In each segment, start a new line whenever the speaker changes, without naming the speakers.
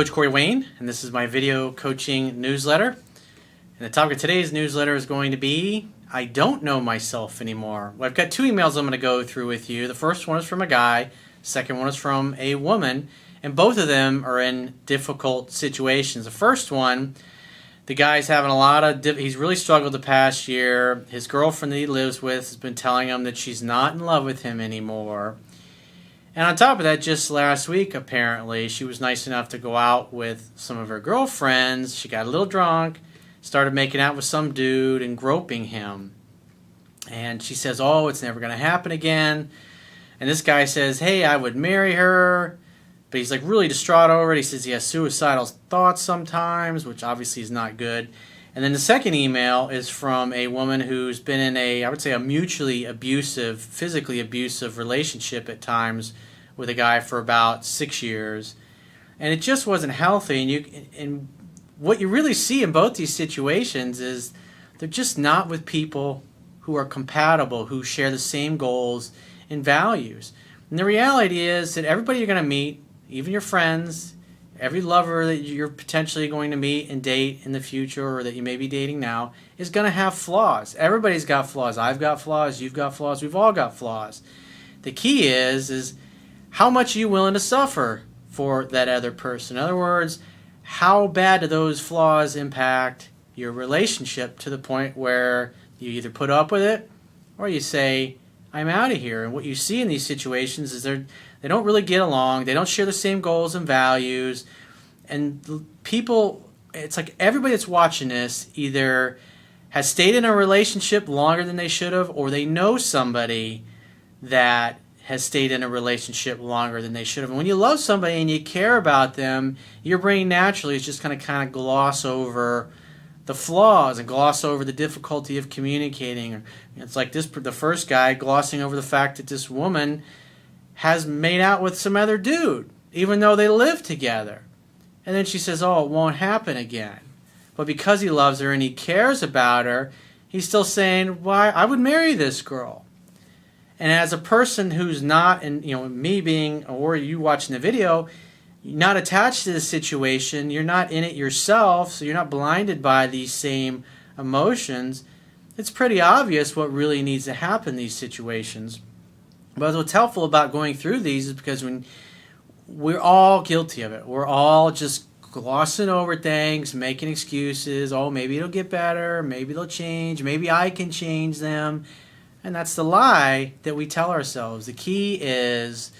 Coach Corey Wayne, and this is my video coaching newsletter. And the topic of today's newsletter is going to be, I don't know myself anymore. Well, I've got two emails I'm going to go through with you. The first one is from a guy, second one is from a woman, and both of them are in difficult situations. The first one, the guy's having he's really struggled the past year. His girlfriend that he lives with has been telling him that she's not in love with him anymore. And on top of that, just last week, apparently, she was nice enough to go out with some of her girlfriends. She got a little drunk, started making out with some dude and groping him. And she says, oh, it's never going to happen again. And this guy says, hey, I would marry her. But he's like really distraught over it. He says he has suicidal thoughts sometimes, which obviously is not good. And then the second email is from a woman who's been in a, I would say, a mutually abusive, physically abusive relationship at times with a guy for about 6 years. And it just wasn't healthy. And what you really see in both these situations is they're just not with people who are compatible, who share the same goals and values. And the reality is that everybody you're going to meet, even your friends, every lover that you're potentially going to meet and date in the future or that you may be dating now is going to have flaws. Everybody's got flaws. I've got flaws. You've got flaws. We've all got flaws. The key is how much are you willing to suffer for that other person? In other words, how bad do those flaws impact your relationship to the point where you either put up with it or you say, I'm out of here. And what you see in these situations is they don't really get along. They don't share the same goals and values. And people, it's like everybody that's watching this either has stayed in a relationship longer than they should have, or they know somebody that has stayed in a relationship longer than they should have. And when you love somebody and you care about them, your brain naturally is just going to kind of gloss over the flaws and gloss over the difficulty of communicating. It's like the first guy glossing over the fact that this woman has made out with some other dude, even though they live together. And then she says, oh, it won't happen again. But because he loves her and he cares about her, he's still saying, why, I would marry this girl. And as a person who's not, and me being, or you watching the video, you're not attached to the situation, you're not in it yourself, so you're not blinded by these same emotions, it's pretty obvious what really needs to happen in these situations. But what's helpful about going through these is because when we're all guilty of it. We're all just glossing over things, making excuses. Oh, maybe it'll get better. Maybe they'll change. Maybe I can change them. And that's the lie that we tell ourselves. The key is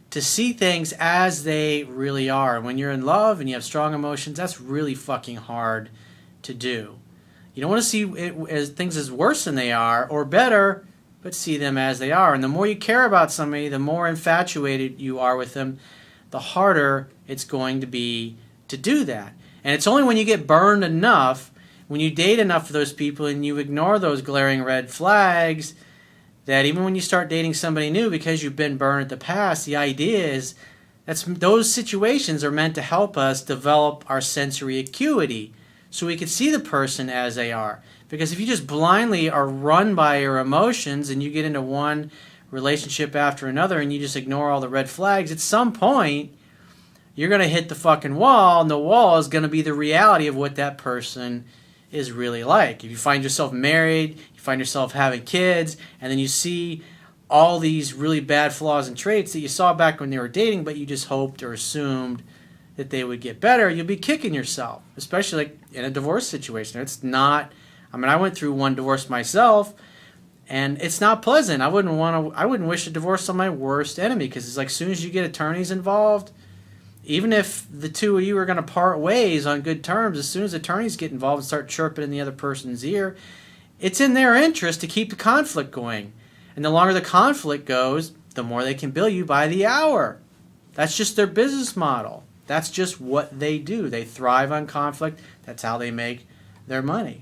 to see things as they really are. When you're in love and you have strong emotions, that's really fucking hard to do. You don't want to see things as worse than they are or better, but see them as they are. And the more you care about somebody, the more infatuated you are with them, the harder it's going to be to do that. And it's only when you get burned enough, when you date enough of those people and you ignore those glaring red flags, that even when you start dating somebody new because you've been burned at the past, the idea is those situations are meant to help us develop our sensory acuity so we can see the person as they are. Because if you just blindly are run by your emotions and you get into one relationship after another and you just ignore all the red flags, at some point you're going to hit the fucking wall, and the wall is going to be the reality of what that person is really like. If you find yourself married, you find yourself having kids, and then you see all these really bad flaws and traits that you saw back when they were dating, but you just hoped or assumed that they would get better, you'll be kicking yourself, especially like in a divorce situation. It's not, I went through one divorce myself, and it's not pleasant. I wouldn't wish a divorce on my worst enemy, because it's like as soon as you get attorneys involved, even if the two of you are going to part ways on good terms, as soon as attorneys get involved and start chirping in the other person's ear, it's in their interest to keep the conflict going. And the longer the conflict goes, the more they can bill you by the hour. That's just their business model. That's just what they do. They thrive on conflict. That's how they make their money.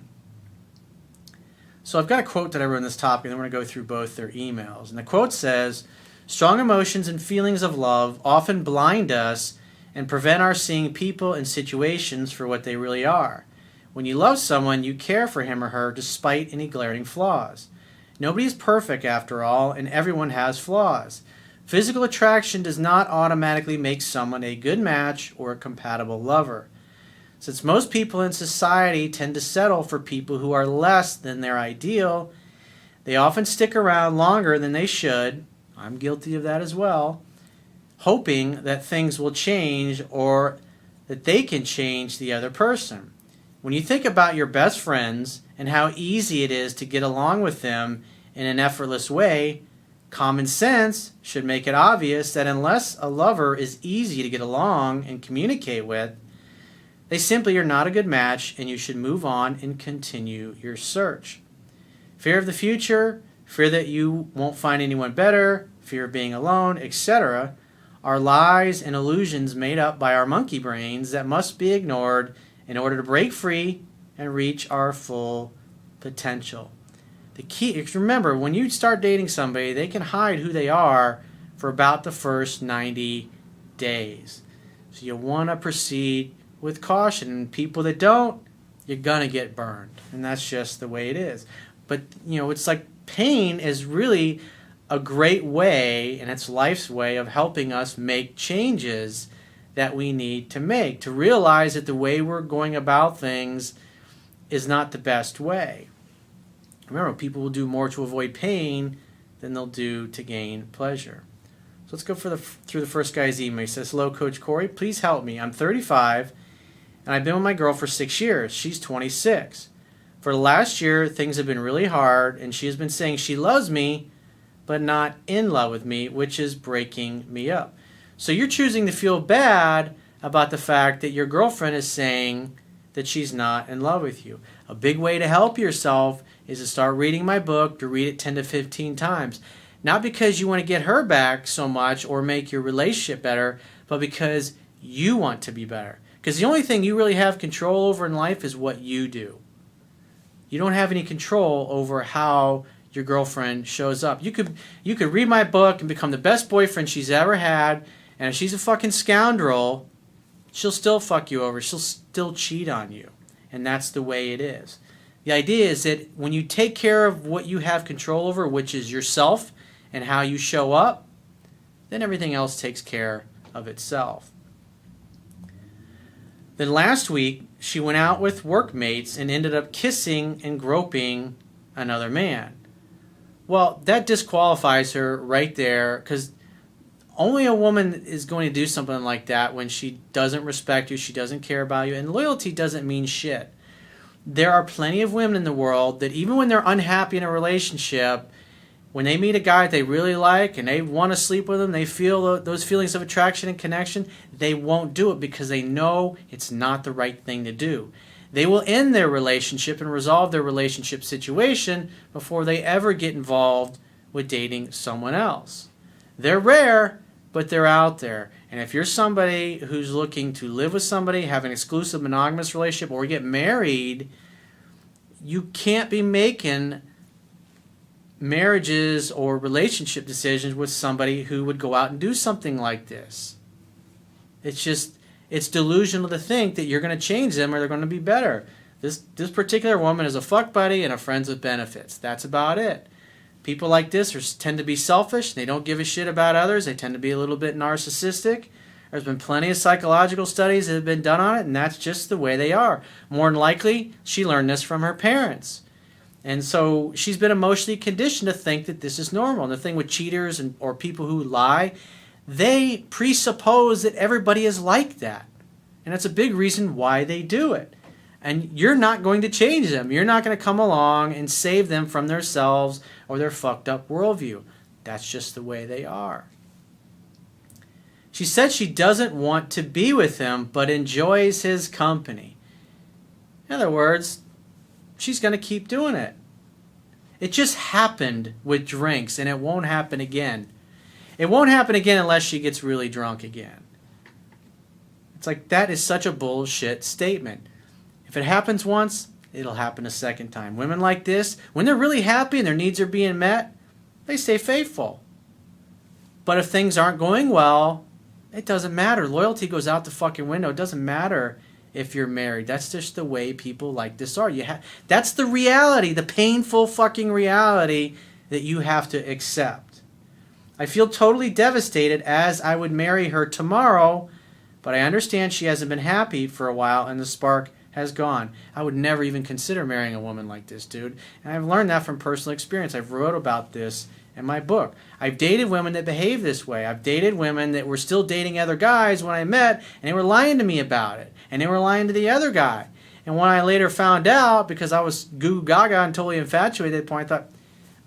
So I've got a quote that I wrote on this topic, and I'm going to go through both their emails. And the quote says, strong emotions and feelings of love often blind us and prevent our seeing people and situations for what they really are. When you love someone, you care for him or her despite any glaring flaws. Nobody is perfect after all, and everyone has flaws. Physical attraction does not automatically make someone a good match or a compatible lover. Since most people in society tend to settle for people who are less than their ideal, they often stick around longer than they should. I'm guilty of that as well. Hoping that things will change or that they can change the other person. When you think about your best friends and how easy it is to get along with them in an effortless way, common sense should make it obvious that unless a lover is easy to get along and communicate with, they simply are not a good match, and you should move on and continue your search. Fear of the future, fear that you won't find anyone better, fear of being alone, etc., are lies and illusions made up by our monkey brains that must be ignored in order to break free and reach our full potential. The key is, remember, when you start dating somebody, they can hide who they are for about the first 90 days. So you want to proceed with caution. And people that don't, you're going to get burned. And that's just the way it is. But, it's like pain is really a great way, and it's life's way of helping us make changes that we need to make, to realize that the way we're going about things is not the best way. Remember, people will do more to avoid pain than they'll do to gain pleasure. So let's go through the first guy's email. He says, "Hello, Coach Corey. Please help me. I'm 35, and I've been with my girl for 6 years. She's 26. For the last year, things have been really hard, and she has been saying she loves me, but not in love with me, which is breaking me up." So you're choosing to feel bad about the fact that your girlfriend is saying that she's not in love with you. A big way to help yourself is to start reading my book, to read it 10 to 15 times. Not because you want to get her back so much or make your relationship better, but because you want to be better. Because the only thing you really have control over in life is what you do. You don't have any control over how your girlfriend shows up. You could read my book and become the best boyfriend she's ever had, and if she's a fucking scoundrel, she'll still fuck you over. She'll still cheat on you. And that's the way it is. The idea is that when you take care of what you have control over, which is yourself and how you show up, then everything else takes care of itself. Then last week, she went out with workmates and ended up kissing and groping another man. Well, that disqualifies her right there, because only a woman is going to do something like that when she doesn't respect you, she doesn't care about you, and loyalty doesn't mean shit. There are plenty of women in the world that even when they're unhappy in a relationship, when they meet a guy they really like and they want to sleep with him, they feel those feelings of attraction and connection, they won't do it because they know it's not the right thing to do. They will end their relationship and resolve their relationship situation before they ever get involved with dating someone else. They're rare, but they're out there. And if you're somebody who's looking to live with somebody, have an exclusive monogamous relationship, or get married, you can't be making marriages or relationship decisions with somebody who would go out and do something like this. It's delusional to think that you're going to change them or they're going to be better. This particular woman is a fuck buddy and a friends with benefits. That's about it. People like this tend to be selfish. They don't give a shit about others. They tend to be a little bit narcissistic. There's been plenty of psychological studies that have been done on it, and that's just the way they are. More than likely, she learned this from her parents. And so she's been emotionally conditioned to think that this is normal. And the thing with cheaters or people who lie, they presuppose that everybody is like that. And that's a big reason why they do it. And you're not going to change them. You're not going to come along and save them from themselves or their fucked up worldview. That's just the way they are. She said she doesn't want to be with him, but enjoys his company. In other words, she's going to keep doing it. It just happened with drinks, and it won't happen again. It won't happen again unless she gets really drunk again. It's like, that is such a bullshit statement. If it happens once, it'll happen a second time. Women like this, when they're really happy and their needs are being met, they stay faithful. But if things aren't going well, it doesn't matter. Loyalty goes out the fucking window. It doesn't matter if you're married. That's just the way people like this are. That's the reality, the painful fucking reality that you have to accept. I feel totally devastated as I would marry her tomorrow, but I understand she hasn't been happy for a while and the spark has gone. I would never even consider marrying a woman like this, dude. And I've learned that from personal experience. I've wrote about this in my book. I've dated women that behave this way. I've dated women that were still dating other guys when I met, and they were lying to me about it. And they were lying to the other guy. And when I later found out, because I was goo gaga and totally infatuated at that point, I thought,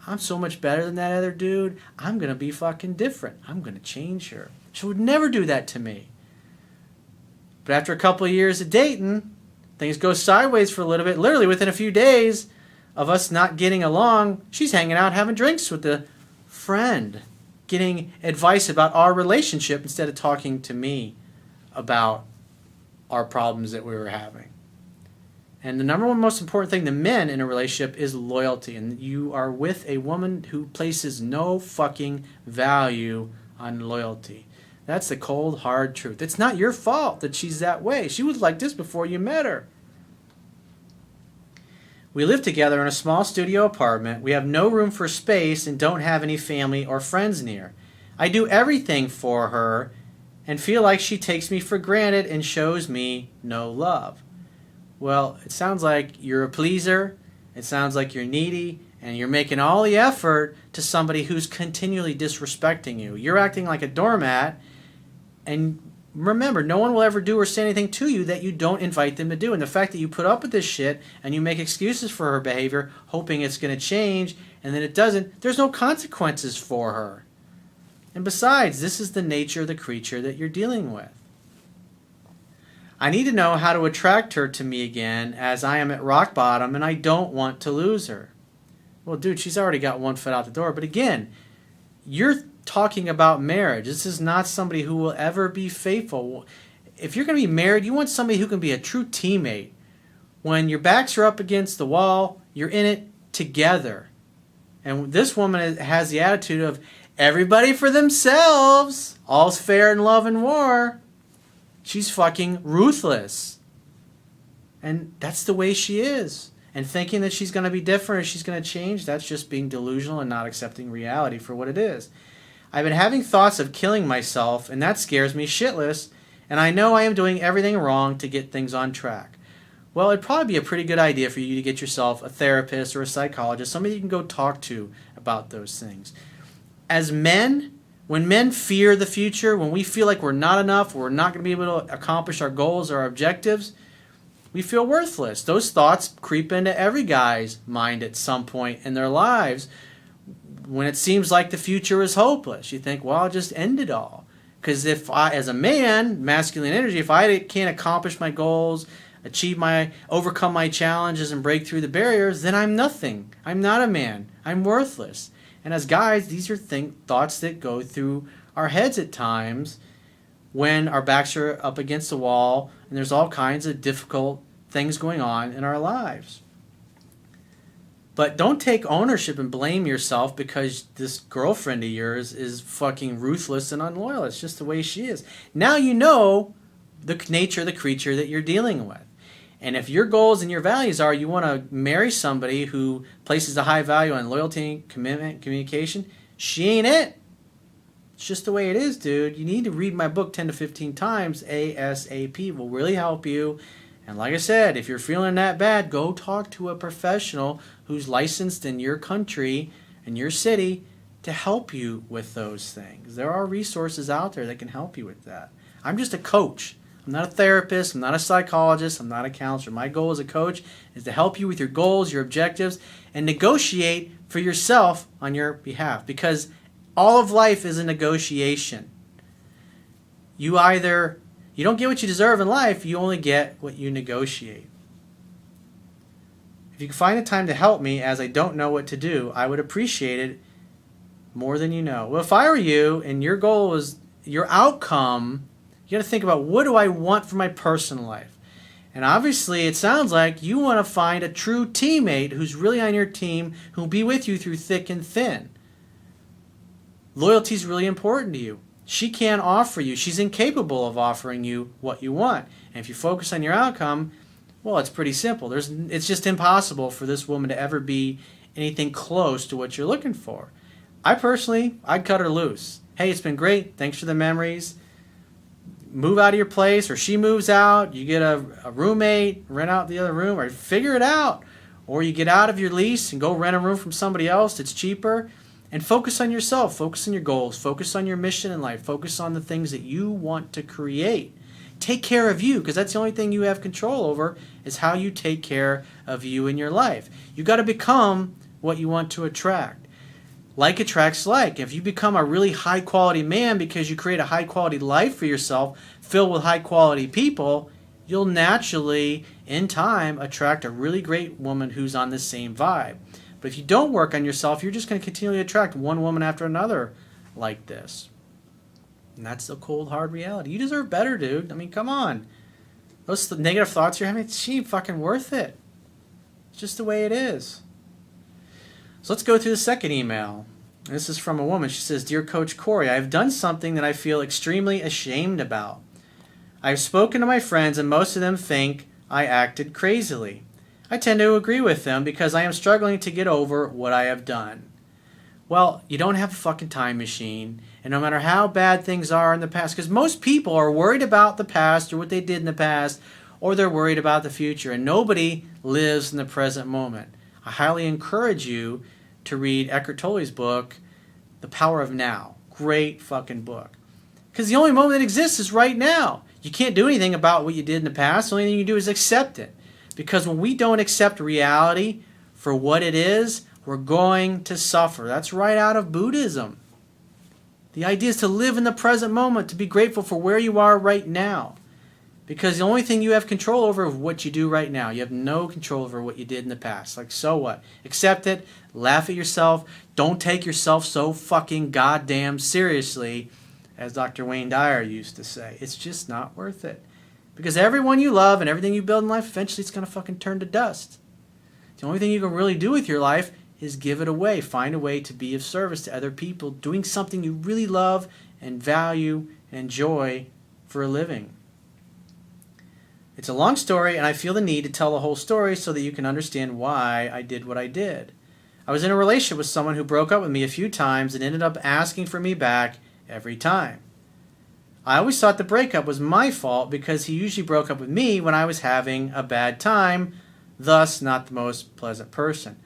I'm so much better than that other dude. I'm going to be fucking different. I'm going to change her. She would never do that to me. But after a couple of years of dating, things go sideways for a little bit. Literally within a few days of us not getting along, she's hanging out having drinks with a friend, getting advice about our relationship instead of talking to me about our problems that we were having. And the number one most important thing to men in a relationship is loyalty. And you are with a woman who places no fucking value on loyalty. That's the cold, hard truth. It's not your fault that she's that way. She was like this before you met her. We live together in a small studio apartment. We have no room for space and don't have any family or friends near. I do everything for her and feel like she takes me for granted and shows me no love. Well, it sounds like you're a pleaser. It sounds like you're needy. And you're making all the effort to somebody who's continually disrespecting you. You're acting like a doormat. And remember, no one will ever do or say anything to you that you don't invite them to do. And the fact that you put up with this shit and you make excuses for her behavior, hoping it's going to change, and then it doesn't, there's no consequences for her. And besides, this is the nature of the creature that you're dealing with. I need to know how to attract her to me again, as I am at rock bottom and I don't want to lose her. Well, dude, she's already got one foot out the door. But again, you're talking about marriage. This is not somebody who will ever be faithful. If you're going to be married, you want somebody who can be a true teammate. When your backs are up against the wall, you're in it together. And this woman has the attitude of everybody for themselves. All's fair in love and war. She's fucking ruthless. And that's the way she is. And thinking that she's going to be different or she's going to change, that's just being delusional and not accepting reality for what it is. I've been having thoughts of killing myself, and that scares me shitless, and I know I am doing everything wrong to get things on track. Well, it'd probably be a pretty good idea for you to get yourself a therapist or a psychologist, somebody you can go talk to about those things. As men, when men fear the future, when we feel like we're not enough, we're not going to be able to accomplish our goals or our objectives, we feel worthless. Those thoughts creep into every guy's mind at some point in their lives when it seems like the future is hopeless. You think, well, I'll just end it all. Because if I, as a man, masculine energy, if I can't accomplish my goals, overcome my challenges and break through the barriers, then I'm nothing. I'm not a man. I'm worthless. And as guys, these are thoughts that go through our heads at times when our backs are up against the wall and there's all kinds of difficult things going on in our lives. But don't take ownership and blame yourself because this girlfriend of yours is fucking ruthless and unloyal. It's just the way she is. Now you know the nature of the creature that you're dealing with. And if your goals and your values are you want to marry somebody who places a high value on loyalty, commitment, communication, she ain't it. It's just the way it is, dude. You need to read my book 10 to 15 times ASAP. It will really help you. And like I said, if you're feeling that bad, go talk to a professional who's licensed in your country and your city to help you with those things. There are resources out there that can help you with that. I'm just a coach. I'm not a therapist. I'm not a psychologist. I'm not a counselor. My goal as a coach is to help you with your goals, your objectives, and negotiate for yourself on your behalf. Because all of life is a negotiation. You don't get what you deserve in life. You only get what you negotiate. If you can find the time to help me as I don't know what to do, I would appreciate it more than you know. Well, if I were you and your goal was your outcome, you got to think about what do I want for my personal life? And obviously it sounds like you want to find a true teammate who's really on your team, who'll be with you through thick and thin. Loyalty is really important to you. She can't offer you. She's incapable of offering you what you want. And if you focus on your outcome, well, it's pretty simple. It's just impossible for this woman to ever be anything close to what you're looking for. I'd cut her loose. Hey, it's been great. Thanks for the memories. Move out of your place, or she moves out. You get a roommate, rent out the other room, or figure it out. Or you get out of your lease and go rent a room from somebody else that's cheaper. And focus on yourself. Focus on your goals. Focus on your mission in life. Focus on the things that you want to create. Take care of you, because that's the only thing you have control over, is how you take care of you in your life. You got to become what you want to attract. Like attracts like. If you become a really high quality man because you create a high quality life for yourself filled with high quality people, you'll naturally, in time, attract a really great woman who's on the same vibe. But if you don't work on yourself, you're just going to continually attract one woman after another like this. And that's the cold, hard reality. You deserve better, dude. I mean, come on. Those negative thoughts you're having, she ain't fucking worth it. It's just the way it is. So let's go through the second email. This is from a woman. She says, Dear Coach Corey, I have done something that I feel extremely ashamed about. I have spoken to my friends and most of them think I acted crazily. I tend to agree with them because I am struggling to get over what I have done. Well, you don't have a fucking time machine, and no matter how bad things are in the past, because most people are worried about the past or what they did in the past, or they're worried about the future, and nobody lives in the present moment. I highly encourage you to read Eckhart Tolle's book, The Power of Now. Great fucking book. Because the only moment that exists is right now. You can't do anything about what you did in the past. The only thing you do is accept it. Because when we don't accept reality for what it is, we're going to suffer. That's right out of Buddhism. The idea is to live in the present moment, to be grateful for where you are right now. Because the only thing you have control over is what you do right now. You have no control over what you did in the past. Like, so what? Accept it. Laugh at yourself. Don't take yourself so fucking goddamn seriously, as Dr. Wayne Dyer used to say. It's just not worth it. Because everyone you love and everything you build in life, eventually it's going to fucking turn to dust. The only thing you can really do with your life is give it away. Find a way to be of service to other people, doing something you really love and value and enjoy for a living. It's a long story, and I feel the need to tell the whole story so that you can understand why I did what I did. I was in a relationship with someone who broke up with me a few times and ended up asking for me back every time. I always thought the breakup was my fault because he usually broke up with me when I was having a bad time, thus not the most pleasant person.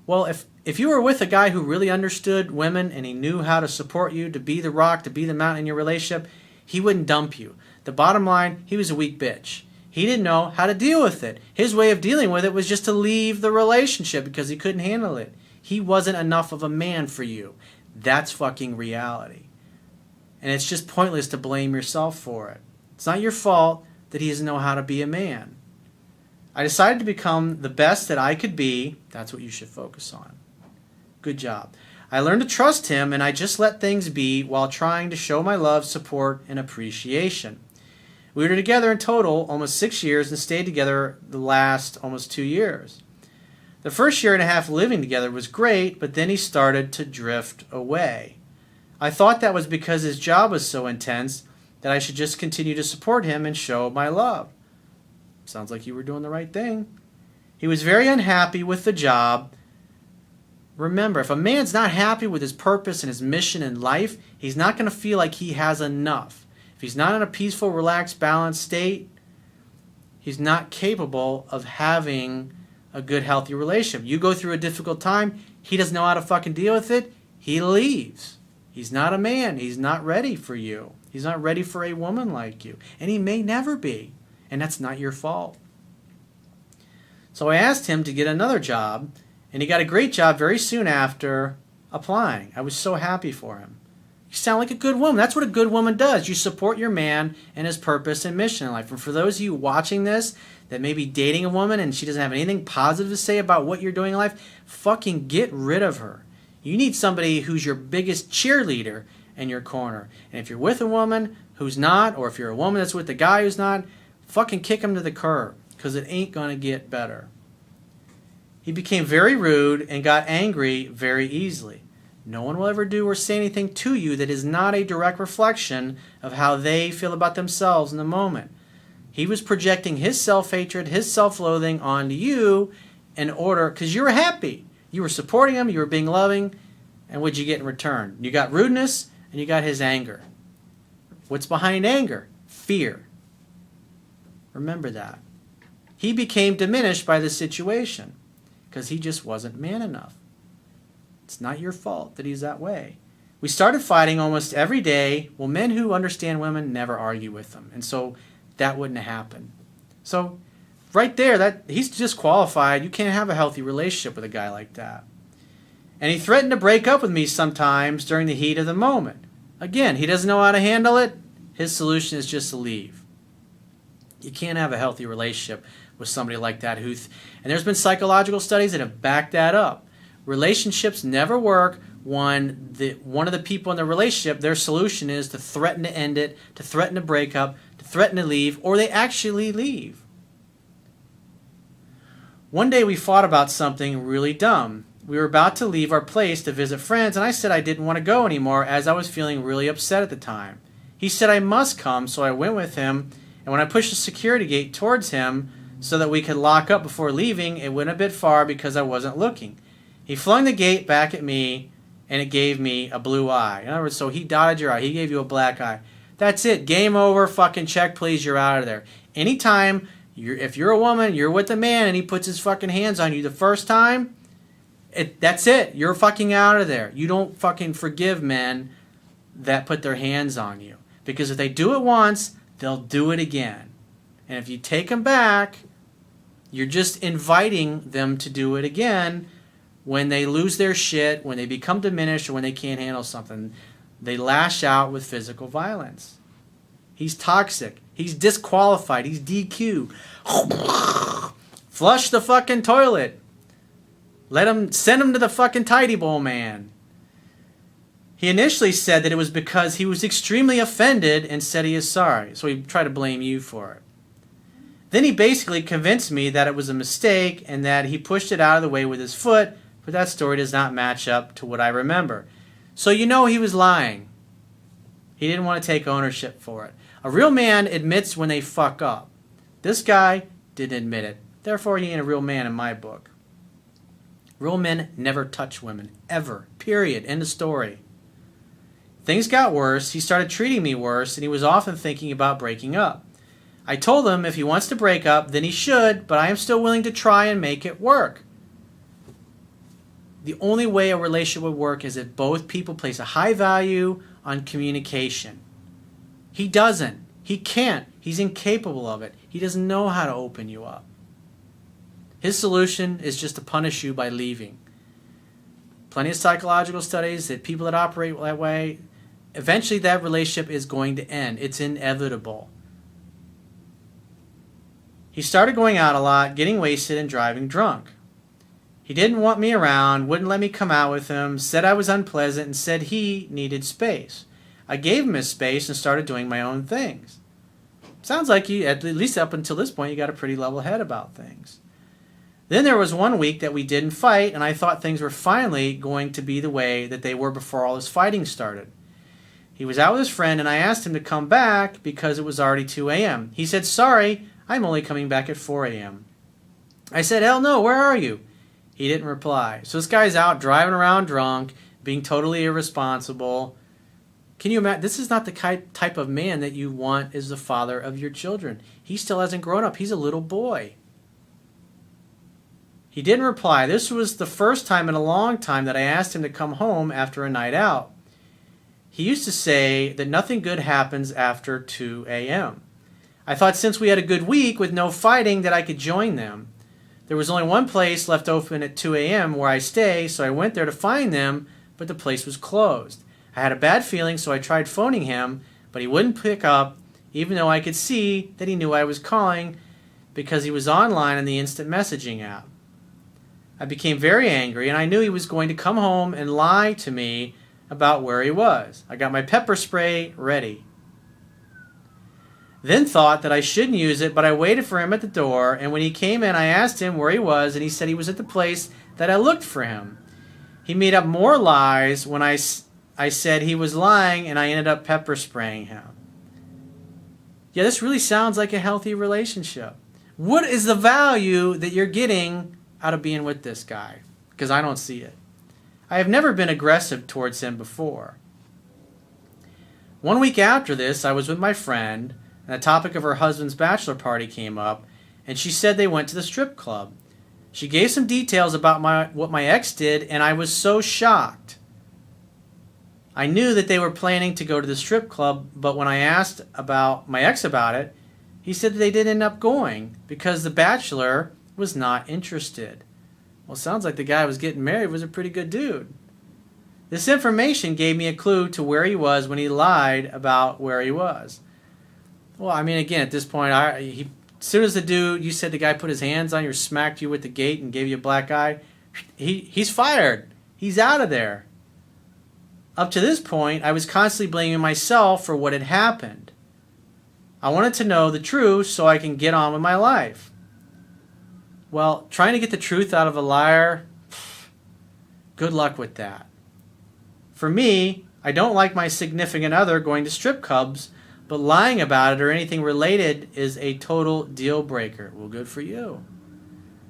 Well, if you were with a guy who really understood women and he knew how to support you, to be the rock, to be the mountain in your relationship, he wouldn't dump you. The bottom line, he was a weak bitch. He didn't know how to deal with it. His way of dealing with it was just to leave the relationship because he couldn't handle it. He wasn't enough of a man for you. That's fucking reality. And it's just pointless to blame yourself for it. It's not your fault that he doesn't know how to be a man. I decided to become the best that I could be. That's what you should focus on. Good job. I learned to trust him, and I just let things be while trying to show my love, support, and appreciation. We were together in total almost 6 years and stayed together the last almost 2 years. The first year and a half living together was great, but then he started to drift away. I thought that was because his job was so intense that I should just continue to support him and show my love. Sounds like you were doing the right thing. He was very unhappy with the job. Remember, if a man's not happy with his purpose and his mission in life, he's not going to feel like he has enough. If he's not in a peaceful, relaxed, balanced state, he's not capable of having a good, healthy relationship. You go through a difficult time, he doesn't know how to fucking deal with it, he leaves. He's not a man. He's not ready for you. He's not ready for a woman like you. And he may never be. And that's not your fault. So I asked him to get another job, and he got a great job very soon after applying. I was so happy for him. You sound like a good woman. That's what a good woman does. You support your man and his purpose and mission in life. And for those of you watching this that may be dating a woman and she doesn't have anything positive to say about what you're doing in life, fucking get rid of her. You need somebody who's your biggest cheerleader in your corner. And if you're with a woman who's not, or if you're a woman that's with a guy who's not, fucking kick him to the curb, because it ain't going to get better. He became very rude and got angry very easily. No one will ever do or say anything to you that is not a direct reflection of how they feel about themselves in the moment. He was projecting his self-hatred, his self-loathing onto you in order, because you were happy. You were supporting him, you were being loving, And what'd you get in return? You got rudeness and you got his anger. What's behind anger? Fear. Remember that. He became diminished by the situation because he just wasn't man enough. It's not your fault that he's that way. We started fighting almost every day. Well, men who understand women never argue with them. And so that wouldn't have happened. So right there, that he's disqualified. You can't have a healthy relationship with a guy like that. And he threatened to break up with me sometimes during the heat of the moment. Again, he doesn't know how to handle it. His solution is just to leave. You can't have a healthy relationship with somebody like that. And there's been psychological studies that have backed that up. Relationships never work when one of the people in the relationship, their solution is to threaten to end it, to threaten to break up, to threaten to leave, or they actually leave. One day we fought about something really dumb. We were about to leave our place to visit friends, and I said I didn't want to go anymore as I was feeling really upset at the time. He said I must come, so I went with him, and when I pushed the security gate towards him so that we could lock up before leaving, it went a bit far because I wasn't looking. He flung the gate back at me, and it gave me a blue eye. In other words, so he dotted your eye. He gave you a black eye. That's it. Game over. Fucking check, please. You're out of there. Anytime, if you're a woman, you're with a man, and he puts his fucking hands on you the first time, that's it. You're fucking out of there. You don't fucking forgive men that put their hands on you. Because if they do it once, they'll do it again. And if you take them back, you're just inviting them to do it again. When they lose their shit, when they become diminished, or when they can't handle something, they lash out with physical violence. He's toxic. He's disqualified. He's DQ. Flush the fucking toilet. Send him to the fucking tidy bowl man. He initially said that it was because he was extremely offended and said he is sorry. So he tried to blame you for it. Then he basically convinced me that it was a mistake and that he pushed it out of the way with his foot. But that story does not match up to what I remember. So you know he was lying. He didn't want to take ownership for it. A real man admits when they fuck up. This guy didn't admit it. Therefore, he ain't a real man in my book. Real men never touch women. Ever. Period. End of story. Things got worse. He started treating me worse, and he was often thinking about breaking up. I told him if he wants to break up, then he should, but I am still willing to try and make it work. The only way a relationship would work is if both people place a high value on communication. He doesn't. He can't. He's incapable of it. He doesn't know how to open you up. His solution is just to punish you by leaving. Plenty of psychological studies that people that operate that way, eventually that relationship is going to end. It's inevitable. He started going out a lot, getting wasted and driving drunk. He didn't want me around, wouldn't let me come out with him, said I was unpleasant, and said he needed space. I gave him his space and started doing my own things. Sounds like you, at least up until this point, you got a pretty level head about things. Then there was one week that we didn't fight, and I thought things were finally going to be the way that they were before all this fighting started. He was out with his friend, and I asked him to come back because it was already 2 a.m. He said, sorry, I'm only coming back at 4 a.m. I said, hell no, where are you? He didn't reply. So this guy's out driving around drunk, being totally irresponsible. Can you imagine? This is not the type of man that you want as the father of your children. He still hasn't grown up. He's a little boy. He didn't reply. This was the first time in a long time that I asked him to come home after a night out. He used to say that nothing good happens after 2 a.m. I thought since we had a good week with no fighting that I could join them. There was only one place left open at 2 a.m. where I stay, so I went there to find them, but the place was closed. I had a bad feeling, so I tried phoning him, but he wouldn't pick up, even though I could see that he knew I was calling because he was online in the instant messaging app. I became very angry, and I knew he was going to come home and lie to me about where he was. I got my pepper spray ready. Then thought that I shouldn't use it, but I waited for him at the door, and when he came in, I asked him where he was, and he said he was at the place that I looked for him. He made up more lies when I said he was lying, and I ended up pepper spraying him. Yeah, this really sounds like a healthy relationship. What is the value that you're getting out of being with this guy? Because I don't see it. I have never been aggressive towards him before. 1 week after this, I was with my friend, and the topic of her husband's bachelor party came up, and she said they went to the strip club. She gave some details about what my ex did, and I was so shocked. I knew that they were planning to go to the strip club, but when I asked about my ex about it, he said that they did end up going because the bachelor was not interested. Well, it sounds like the guy who was getting married was a pretty good dude. This information gave me a clue to where he was when he lied about where he was. Well, I mean, again, at this point, as soon as you said the guy put his hands on you or smacked you with the gate and gave you a black eye, he's fired. He's out of there. Up to this point, I was constantly blaming myself for what had happened. I wanted to know the truth so I can get on with my life. Well, trying to get the truth out of a liar, good luck with that. For me, I don't like my significant other going to strip clubs, but lying about it or anything related is a total deal breaker. Well, good for you.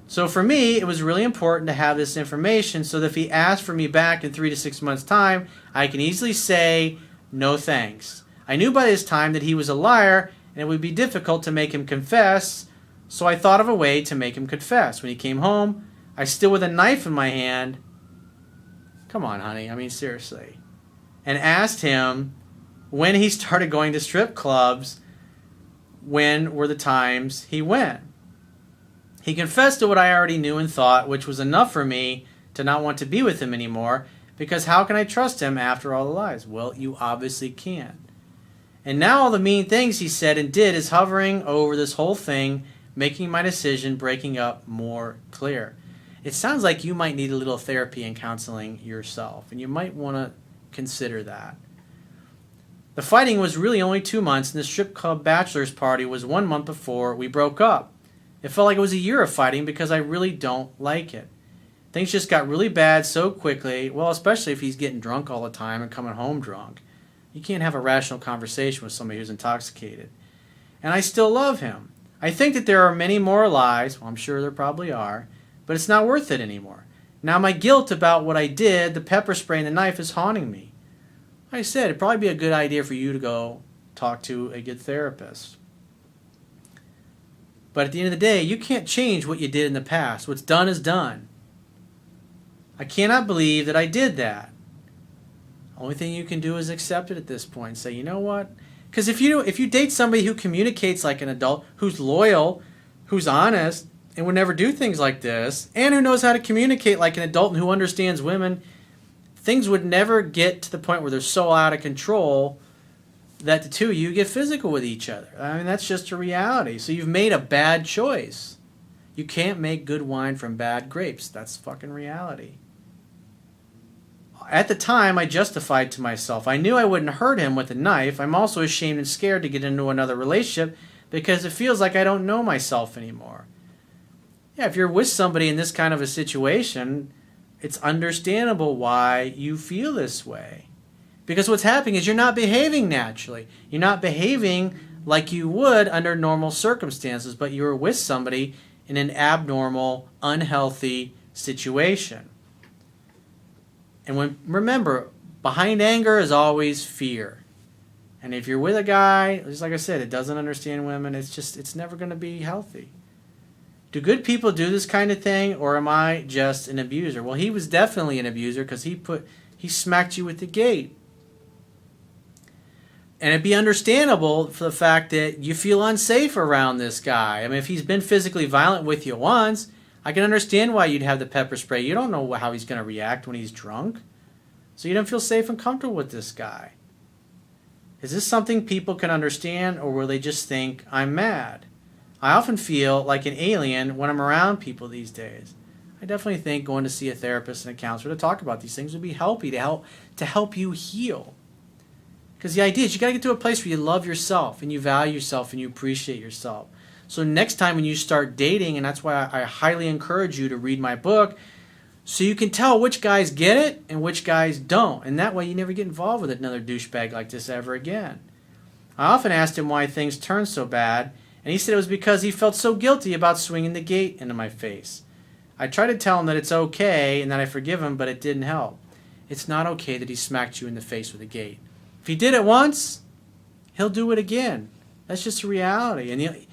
So for me, it was really important to have this information so that if he asked for me back in 3 to 6 months' time, I can easily say, no thanks. I knew by this time that he was a liar and it would be difficult to make him confess, so I thought of a way to make him confess. When he came home, I still with a knife in my hand, come on, honey, I mean, seriously, and asked him when he started going to strip clubs, when were the times he went. He confessed to what I already knew and thought, which was enough for me to not want to be with him anymore, because how can I trust him after all the lies? Well, you obviously can't. And now all the mean things he said and did is hovering over this whole thing, making my decision breaking up more clear. It sounds like you might need a little therapy and counseling yourself, and you might want to consider that. The fighting was really only 2 months, and the strip club bachelor's party was 1 month before we broke up. It felt like it was a year of fighting because I really don't like it. Things just got really bad so quickly, well, especially if he's getting drunk all the time and coming home drunk. You can't have a rational conversation with somebody who's intoxicated. And I still love him. I think that there are many more lies, well, I'm sure there probably are, but it's not worth it anymore. Now my guilt about what I did, the pepper spray and the knife, is haunting me. Like I said, it'd probably be a good idea for you to go talk to a good therapist. But at the end of the day, you can't change what you did in the past. What's done is done. I cannot believe that I did that. Only thing you can do is accept it at this point and say, you know what? Because if you date somebody who communicates like an adult, who's loyal, who's honest, and would never do things like this, and who knows how to communicate like an adult and who understands women, things would never get to the point where they're so out of control that the two of you get physical with each other. I mean, that's just a reality. So you've made a bad choice. You can't make good wine from bad grapes. That's fucking reality. At the time, I justified to myself. I knew I wouldn't hurt him with a knife. I'm also ashamed and scared to get into another relationship because it feels like I don't know myself anymore. Yeah, if you're with somebody in this kind of a situation, it's understandable why you feel this way. Because what's happening is you're not behaving naturally. You're not behaving like you would under normal circumstances, but you're with somebody in an abnormal, unhealthy situation. And remember, behind anger is always fear. And if you're with a guy, just like I said, it doesn't understand women, it's never going to be healthy. Do good people do this kind of thing, or am I just an abuser? Well, he was definitely an abuser because he smacked you with the gate. And it'd be understandable for the fact that you feel unsafe around this guy. I mean, if he's been physically violent with you once, I can understand why you'd have the pepper spray. You don't know how he's going to react when he's drunk. So you don't feel safe and comfortable with this guy. Is this something people can understand, or will they just think I'm mad? I often feel like an alien when I'm around people these days. I definitely think going to see a therapist and a counselor to talk about these things would be healthy to help you heal. Because the idea is you got to get to a place where you love yourself and you value yourself and you appreciate yourself. So next time when you start dating, and that's why I highly encourage you to read my book, so you can tell which guys get it and which guys don't. And that way you never get involved with another douchebag like this ever again. I often asked him why things turned so bad, and he said it was because he felt so guilty about swinging the gate into my face. I tried to tell him that it's okay and that I forgive him, but it didn't help. it's not okay that he smacked you in the face with a gate. If he did it once, he'll do it again. That's just a reality. And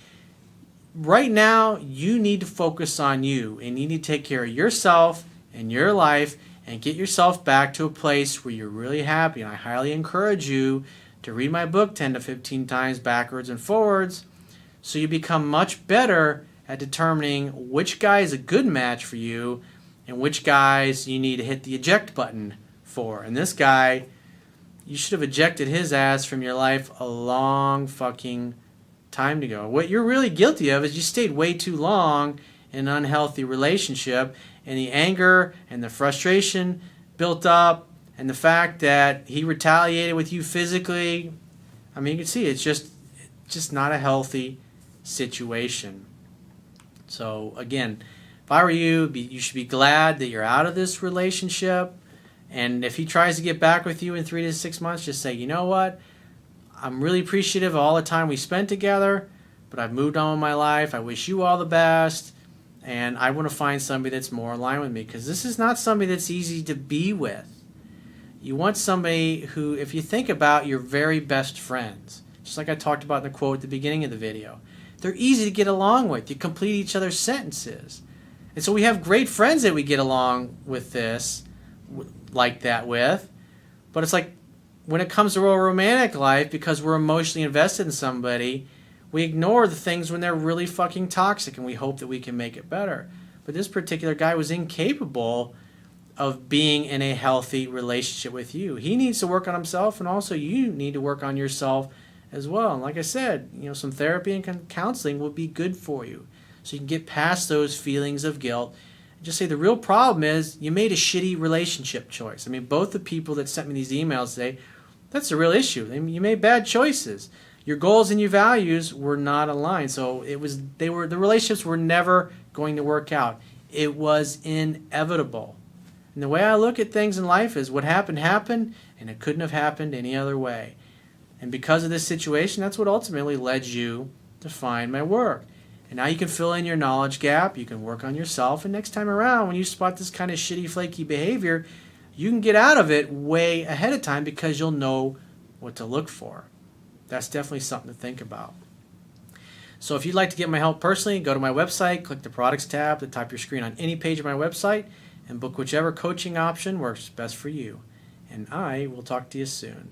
right now, you need to focus on you, and you need to take care of yourself and your life and get yourself back to a place where you're really happy. And I highly encourage you to read my book 10 to 15 times backwards and forwards so you become much better at determining which guy is a good match for you and which guys you need to hit the eject button for. And this guy, you should have ejected his ass from your life a long fucking time ago. What you're really guilty of is you stayed way too long in an unhealthy relationship, and the anger and the frustration built up, and the fact that he retaliated with you physically. I mean, you can see it's just not a healthy situation. So again, if I were you, you should be glad that you're out of this relationship. And if he tries to get back with you in 3 to 6 months, just say, you know what? I'm really appreciative of all the time we spent together, but I've moved on with my life. I wish you all the best, and I want to find somebody that's more aligned with me, because this is not somebody that's easy to be with. You want somebody who, if you think about your very best friends, just like I talked about in the quote at the beginning of the video, they're easy to get along with. You complete each other's sentences. And so we have great friends that we get along with this, like that with, but it's like when it comes to our romantic life, because we're emotionally invested in somebody, we ignore the things when they're really fucking toxic, and we hope that we can make it better. But this particular guy was incapable of being in a healthy relationship with you. He needs to work on himself, and also you need to work on yourself as well. And like I said, some therapy and counseling will be good for you, so you can get past those feelings of guilt. Just say the real problem is you made a shitty relationship choice. I mean, both the people that sent me these emails today, that's the real issue. I mean, you made bad choices. Your goals and your values were not aligned. So the relationships were never going to work out. It was inevitable. And the way I look at things in life is what happened, happened, and it couldn't have happened any other way. And because of this situation, that's what ultimately led you to find my work. And now you can fill in your knowledge gap, you can work on yourself, and next time around when you spot this kind of shitty, flaky behavior, you can get out of it way ahead of time because you'll know what to look for. That's definitely something to think about. So if you'd like to get my help personally, go to my website, click the products tab at the top of your screen on any page of my website, and book whichever coaching option works best for you. And I will talk to you soon.